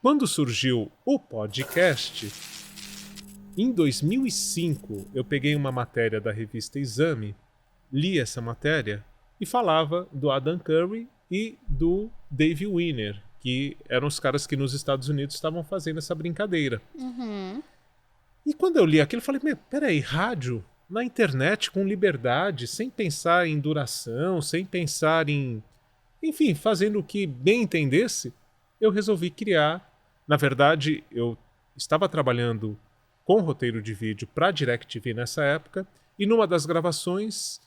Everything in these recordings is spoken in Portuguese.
Quando surgiu o podcast, em 2005, eu peguei uma matéria da revista Exame, li essa matéria e falava do Adam Curry e do Dave Winner, que eram os caras que nos Estados Unidos estavam fazendo essa brincadeira. E quando eu li aquilo, eu falei, peraí, rádio na internet com liberdade, sem pensar em duração, sem pensar em... Enfim, fazendo o que bem entendesse, eu resolvi criar. Na verdade, eu estava trabalhando com roteiro de vídeo para a DirecTV nessa época, e numa das gravações,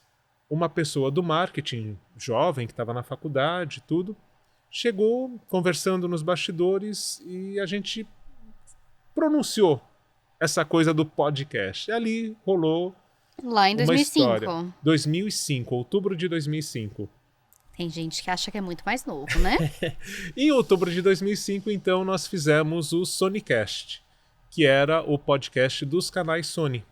uma pessoa do marketing, jovem, que estava na faculdade, tudo, chegou conversando nos bastidores e a gente pronunciou essa coisa do podcast. E ali rolou Lá em uma 2005. história. 2005, outubro de 2005. Tem gente que acha que é muito mais novo, né? Em outubro de 2005, então, nós fizemos o Sonicast, que era o podcast dos canais Sony.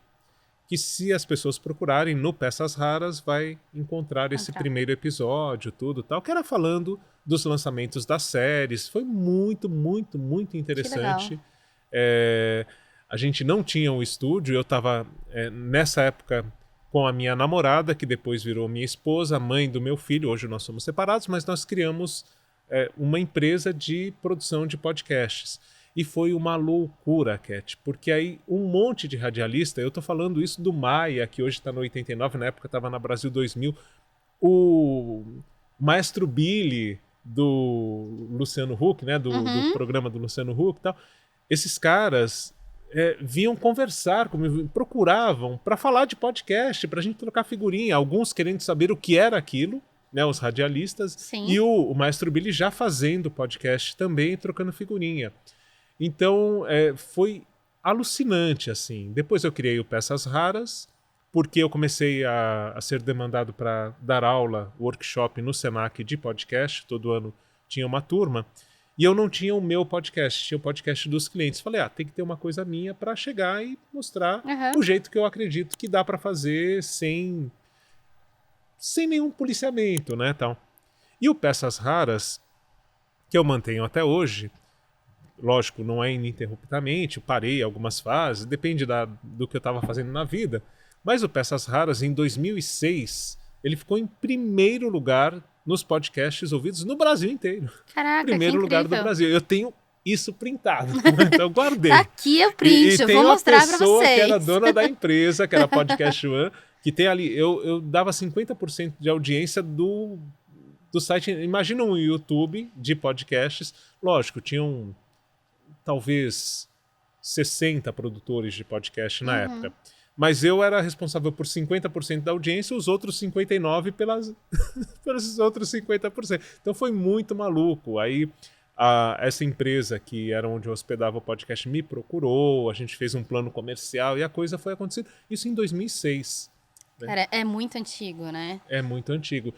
Que se as pessoas procurarem no Peças Raras, vai encontrar esse primeiro episódio, tudo tal, que era falando dos lançamentos das séries. Foi muito, muito, muito interessante. A gente não tinha um estúdio, eu estava nessa época com a minha namorada, que depois virou minha esposa, a mãe do meu filho. Hoje nós somos separados, mas nós criamos uma empresa de produção de podcasts. E foi uma loucura, Cat, porque aí um monte de radialista, eu tô falando isso do Maia, que hoje tá no 89, na época tava na Brasil 2000, o Maestro Billy do Luciano Huck, né, do programa do Luciano Huck e tal, esses caras vinham conversar comigo, procuravam para falar de podcast, pra gente trocar figurinha, alguns querendo saber o que era aquilo, né, os radialistas. Sim. E o Maestro Billy já fazendo podcast também, trocando figurinha. Então, foi alucinante, assim. Depois eu criei o Peças Raras, porque eu comecei a ser demandado para dar aula, workshop no Senac de podcast. Todo ano tinha uma turma. E eu não tinha o meu podcast, tinha o podcast dos clientes. Falei, tem que ter uma coisa minha para chegar e mostrar o jeito que eu acredito que dá para fazer sem nenhum policiamento, né, tal. E o Peças Raras, que eu mantenho até hoje, lógico, não é ininterruptamente, eu parei algumas fases, depende do que eu estava fazendo na vida, mas o Peças Raras, em 2006, ele ficou em primeiro lugar nos podcasts ouvidos no Brasil inteiro. Caraca, primeiro que lugar do Brasil. Eu tenho isso printado, então eu guardei. Tá aqui o print, eu vou mostrar pra vocês. Tem uma pessoa que era dona da empresa, que era Podcast One, que tem ali, eu dava 50% de audiência do site. Imagina um YouTube de podcasts, lógico, tinham talvez 60 produtores de podcast na época. Mas eu era responsável por 50% da audiência, os outros 59% pelos outros 50%. Então foi muito maluco. Aí essa empresa que era onde eu hospedava o podcast me procurou, a gente fez um plano comercial e a coisa foi acontecendo. Isso em 2006. Cara, é muito antigo, né? É muito antigo.